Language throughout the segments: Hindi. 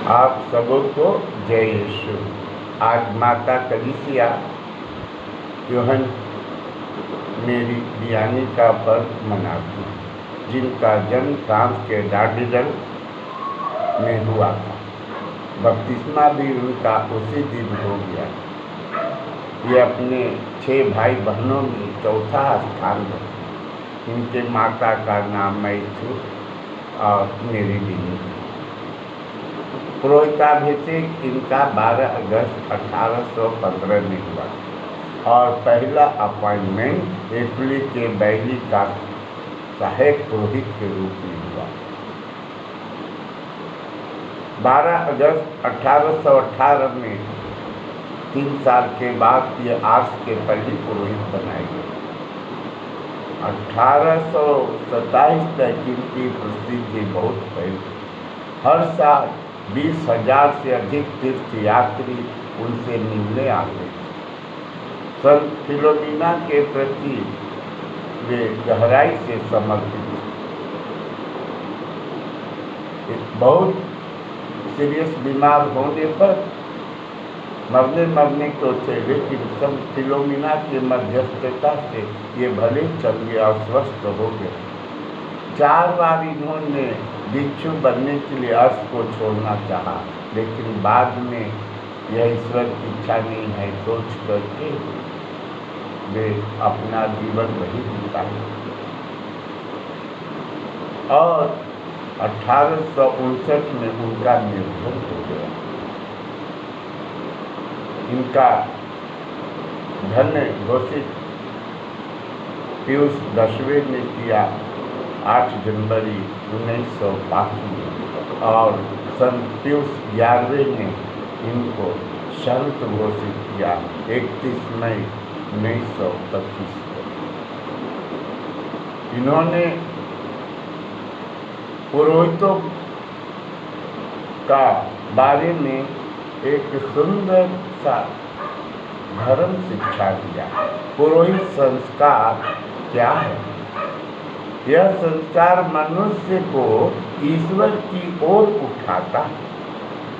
आप सबको जय यीशु। आज माता कलीसिया यूहन मेरी बियानी का पर्व मनाती है, जिनका जन्म फ्रांस के डार्डिजन में हुआ था। बपतिस्मा भी उनका उसी दिन हो गया। ये अपने 6 भाई बहनों में चौथा स्थान रखते। इनके माता का नाम मैथ्यू और मेरी बिनी। पुरोहिताभिषेक इनका 12 अगस्त 1815 में हुआ और पहला अपॉइंटमेंट इटली के बैली का सहायक पुरोहित के रूप में हुआ। 12 अगस्त 1818 में 3 साल के बाद ये आर्स के पहले पुरोहित बनाए गए। 1827 तक इनकी प्रसिद्धि बहुत फैली। हर साल 20,000 से अधिक तीर्थ यात्री उनसे मिलने आते थे। संत फिलोमिना के प्रति वे गहराई से समर्पित थे। बहुत सीरियस बीमार होने पर मरने को थे, लेकिन संत फिलोमिना की मध्यस्थता से ये भले चंगे और स्वस्थ हो गए। 4 बार इन्होंने भिक्षु बनने के लिए अर्श को छोड़ना चाहा, लेकिन बाद में यह ईश्वर की इच्छा नहीं है सोच करके वे अपना जीवन वही बिताए। और 1859 में उनका निधन हो गया। इनका धन्य घोषित पियूस 10वें ने किया 8 जनवरी 1905 में और संत पियूस 11वें ने इनको संत घोषित किया 31 मई 1925 को। इन्होंने पुरोहितों का बारे में एक सुंदर सा धर्म शिक्षा दिया। पुरोहित संस्कार क्या है? यह संस्कार मनुष्य को ईश्वर की ओर उठाता है।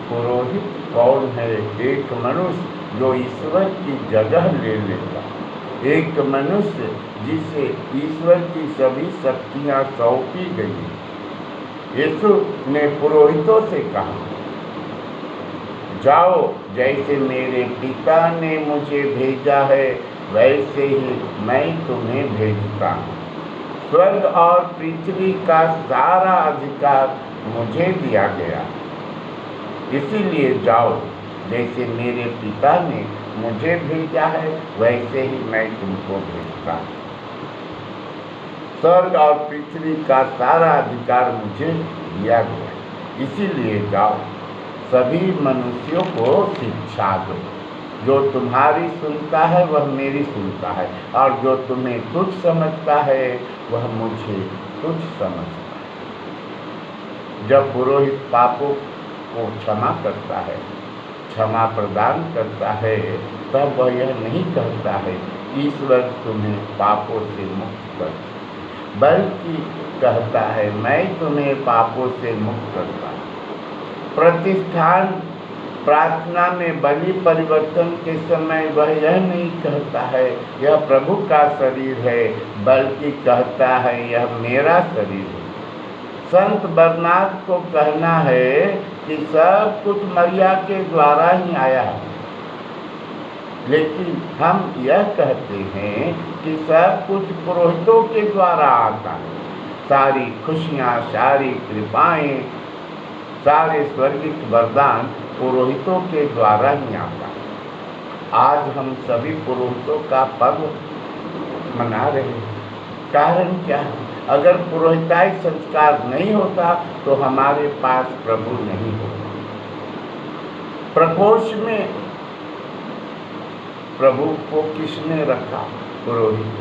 पुरोहित कौन है? एक मनुष्य जो ईश्वर की जगह ले लेता, एक मनुष्य जिसे ईश्वर की सभी शक्तियां सौंपी गई। यीशु ने पुरोहितों से कहा, जाओ, जैसे मेरे पिता ने मुझे भेजा है वैसे ही मैं तुम्हें भेजता हूँ। स्वर्ग और पृथ्वी का सारा अधिकार मुझे दिया गया, इसीलिए जाओ, जैसे मेरे पिता ने मुझे भेजा है वैसे ही मैं तुमको भेजता हूँ। स्वर्ग और पृथ्वी का सारा अधिकार मुझे दिया गया, इसीलिए जाओ, सभी मनुष्यों को शिक्षा दो। जो तुम्हारी सुनता है वह मेरी सुनता है, और जो तुम्हें तुच्छ समझता है वह मुझे तुच्छ समझता है। जब पुरोहित पापों को क्षमा करता है, क्षमा प्रदान करता है, तब वह यह नहीं कहता है ईश्वर तुम्हें पापों से मुक्त कर, बल्कि कहता है मैं तुम्हें पापों से मुक्त करता हूँ। प्रतिष्ठान प्रार्थना में बलि परिवर्तन के समय वह यह नहीं कहता है यह प्रभु का शरीर है, बल्कि कहता है यह मेरा शरीर है। संत बरनार्ड को कहना है कि सब कुछ मरिया के द्वारा ही आया है, लेकिन हम यह कहते हैं कि सब कुछ पुरोहितों के द्वारा आता है। सारी खुशियाँ, सारी कृपाएं, सारे स्वर्गिक वरदान पुरोहितों के द्वारा ही आता है। आज हम सभी पुरोहितों का पर्व मना रहे हैं। कारण क्या है? अगर पुरोहिताई संस्कार नहीं होता तो हमारे पास प्रभु नहीं होता। प्रकोष्ठ में प्रभु को किसने रखा? पुरोहित।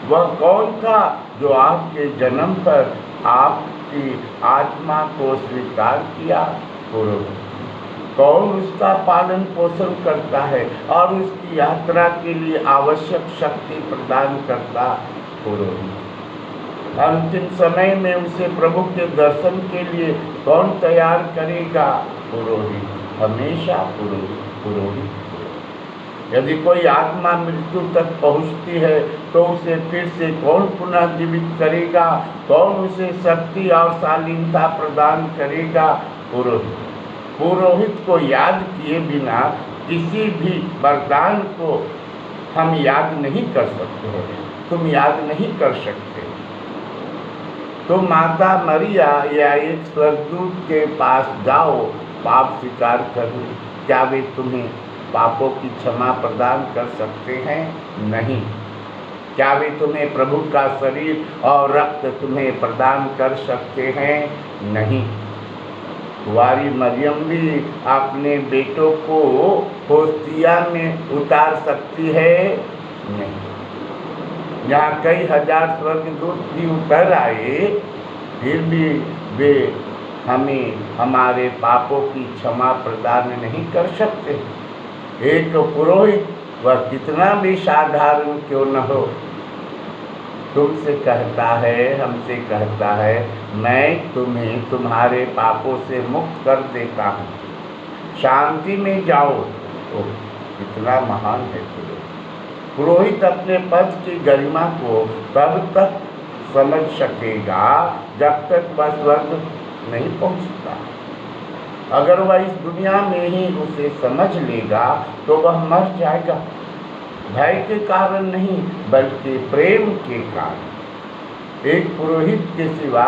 वह कौन था जो आपके जन्म पर आपकी आत्मा को स्वीकार किया? पुरोहित। कौन उसका पालन पोषण करता है और उसकी यात्रा के लिए आवश्यक शक्ति प्रदान करता? पुरोहित। अंतिम समय में उसे प्रभु के दर्शन के लिए कौन तैयार करेगा? पुरोहित, हमेशा पुरोहित। यदि कोई आत्मा मृत्यु तक पहुंचती है तो उसे फिर से कौन पुनः जीवित करेगा? कौन उसे शक्ति और शालीनता प्रदान करेगा? पुरोहित। पुरोहित को याद किए बिना किसी भी वरदान को हम याद नहीं कर सकते हो। तुम याद नहीं कर सकते। तो माता मरिया या एक स्वर्गदूत के पास जाओ, पाप स्वीकार करो, क्या वे तुम्हें पापों की क्षमा प्रदान कर सकते हैं? नहीं। क्या वे तुम्हें प्रभु का शरीर और रक्त तुम्हें प्रदान कर सकते हैं? नहीं। कुंवारी मरियम भी अपने बेटों को होस्तिया में उतार सकती है? नहीं। यहाँ कई हजार स्वर्गदूत भी उतर आए, फिर भी वे हमें हमारे पापों की क्षमा प्रदान नहीं कर सकते। एक पुरोहित वह कितना भी साधारण क्यों न हो, तुमसे कहता है, हमसे कहता है, मैं तुम्हें तुम्हारे पापों से मुक्त कर देता हूँ, शांति में जाओ। तो कितना महान है पुरोहित। अपने पद की गरिमा को तब तक समझ सकेगा जब तक वह स्वर्ग नहीं पहुँचता। अगर वह इस दुनिया में ही उसे समझ लेगा तो वह मर जाएगा, भय के कारण नहीं बल्कि प्रेम के कारण। एक पुरोहित के सिवा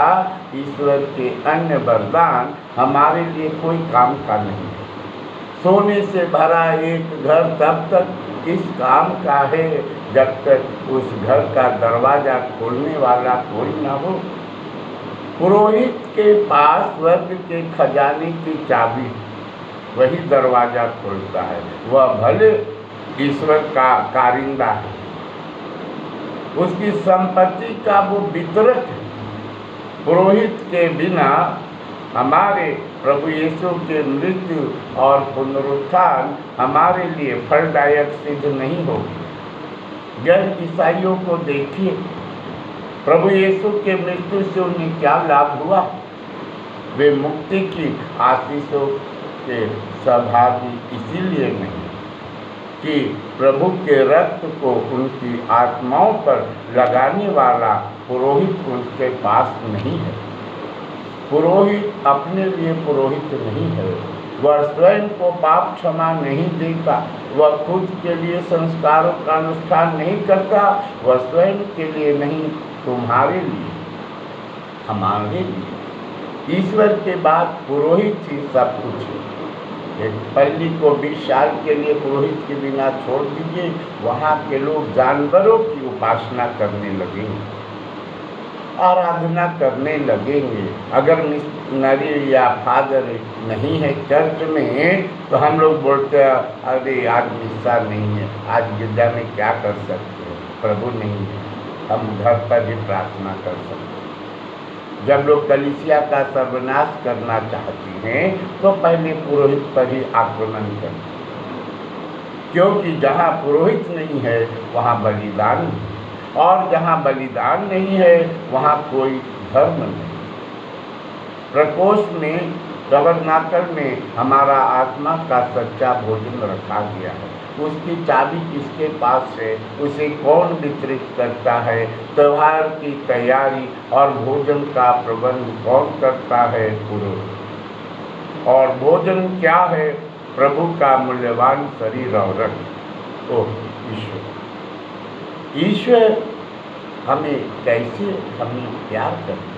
ईश्वर के अन्य वरदान हमारे लिए कोई काम का नहीं है। सोने से भरा एक घर तब तक इस काम का है जब तक उस घर का दरवाजा खोलने वाला कोई न हो। पुरोहित के पास स्वर्ग के खजाने की चाबी, वही दरवाजा खोलता है। वह भले ईश्वर का कारिंदा है, उसकी संपत्ति का वो वितरक है। पुरोहित के बिना हमारे प्रभु यीशु के मृत्यु और पुनरुत्थान हमारे लिए फलदायक सिद्ध नहीं होगी। गैर ईसाइयों को देखिए, प्रभु यीशु के मृत्यु से उन्हें क्या लाभ हुआ? वे मुक्ति की आशीषों के सहभागी इसीलिए नहीं कि प्रभु के रक्त को उनकी आत्माओं पर लगाने वाला पुरोहित उनके पास नहीं है। पुरोहित अपने लिए पुरोहित नहीं है, वह स्वयं को पाप क्षमा नहीं देता, वह खुद के लिए संस्कारों का अनुष्ठान नहीं करता, वह स्वयं के लिए नहीं, तुम्हारे लिए, हमारे लिए। ईश्वर के बाद पुरोहित ही सब कुछ है। एक पल्ली को 20 साल के लिए पुरोहित के बिना छोड़ दीजिए, वहाँ के लोग जानवरों की उपासना करने लगेंगे, आराधना करने लगेंगे। अगर मिशनरी या फादर नहीं है चर्च में तो हम लोग बोलते हैं, अरे आज मिस्सा नहीं है, आज गिरजा में क्या कर सकते हैं, प्रभु नहीं है, हम घर पर ही प्रार्थना कर सकते हैं। जब लोग कलीसिया का सर्वनाश करना चाहते हैं तो पहले पुरोहित पर ही आक्रमण करते हैं, क्योंकि जहाँ पुरोहित नहीं है वहाँ बलिदान नहीं, और जहाँ बलिदान नहीं है वहाँ कोई धर्म नहीं। प्रकोष्ठ में, टबरनाकल में हमारा आत्मा का सच्चा भोजन रखा गया है। उसकी चाबी किसके पास है? उसे कौन वितरित करता है? त्योहार की तैयारी और भोजन का प्रबंध कौन करता है? पुरोहित। और भोजन क्या है? प्रभु का मूल्यवान शरीर और रक्त। ओह ईश्वर, ईश्वर हमें कैसे प्यार करते।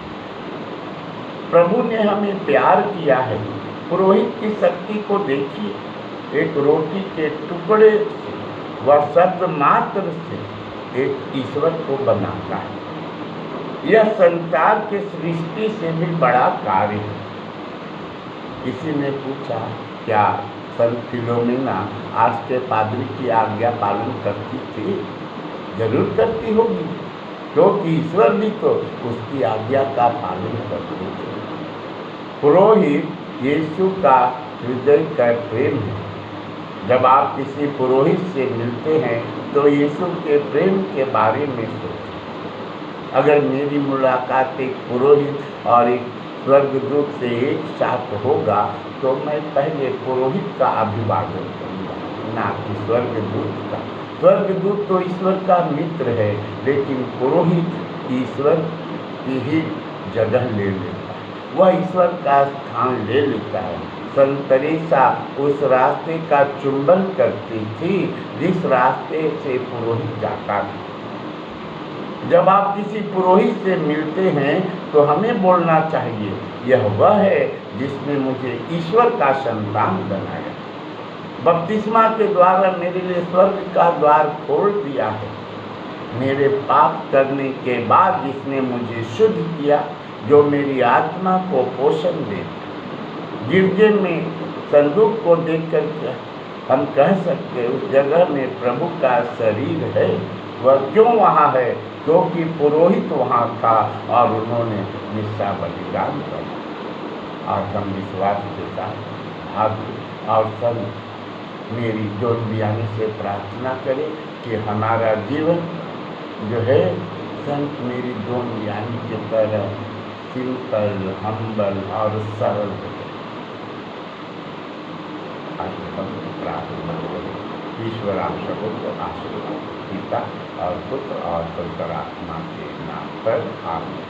प्रभु ने हमें प्यार किया है। पुरोहित की शक्ति को देखिए, एक रोटी के टुकड़े से, वह शब्द मात्र से एक ईश्वर को बनाता है। यह संसार के सृष्टि से भी बड़ा कार्य है। किसी ने पूछा, क्या संत फिलोमिना आज के पादरी की आज्ञा पालन करती थी? जरूर करती होगी, क्योंकि ईश्वर भी तो उसकी आज्ञा का पालन करते थे। पुरोहित यीशु का हृदय का प्रेम है। जब आप किसी पुरोहित से मिलते हैं तो यीशु के प्रेम के बारे में सोचें। अगर मेरी मुलाकात एक पुरोहित और एक स्वर्गदूत से एक साथ होगा तो मैं पहले पुरोहित का अभिवादन करूँगा, ना कि स्वर्गदूत का। स्वर्गदूत तो ईश्वर का मित्र है, लेकिन पुरोहित ईश्वर की ही जगह ले लेता है, वह ईश्वर का स्थान ले लेता है। संत तेरेसा उस रास्ते का चुंबन करती थी जिस रास्ते से पुरोहित जाता था। जब आप किसी पुरोहित से मिलते हैं तो हमें बोलना चाहिए, यह वह है जिसने मुझे ईश्वर का संतान बनाया, बपतिस्मा के द्वारा मेरे लिए स्वर्ग का द्वार खोल दिया है, मेरे पाप करने के बाद जिसने मुझे शुद्ध किया, जो मेरी आत्मा को पोषण देता। गिरजे में संदूक को देखकर हम कह सकते उस जगह में प्रभु का शरीर है। वह क्यों वहाँ है? क्योंकि पुरोहित वहाँ था और उन्होंने निस्सा बलिदान किया। आज हम विश्वास के साथ भाग्य और सब मेरी जोत बियानी से प्रार्थना करें कि हमारा जीवन जो है संत मेरी जोत बियानी की तरह सिंपल, हम्बल और सरल हो। हम प्रार्थना करें। ईश्वर आप सबों को आशीर्वाद, पिता और पुत्र और पवित्र आत्मा के नाम पर आमीन।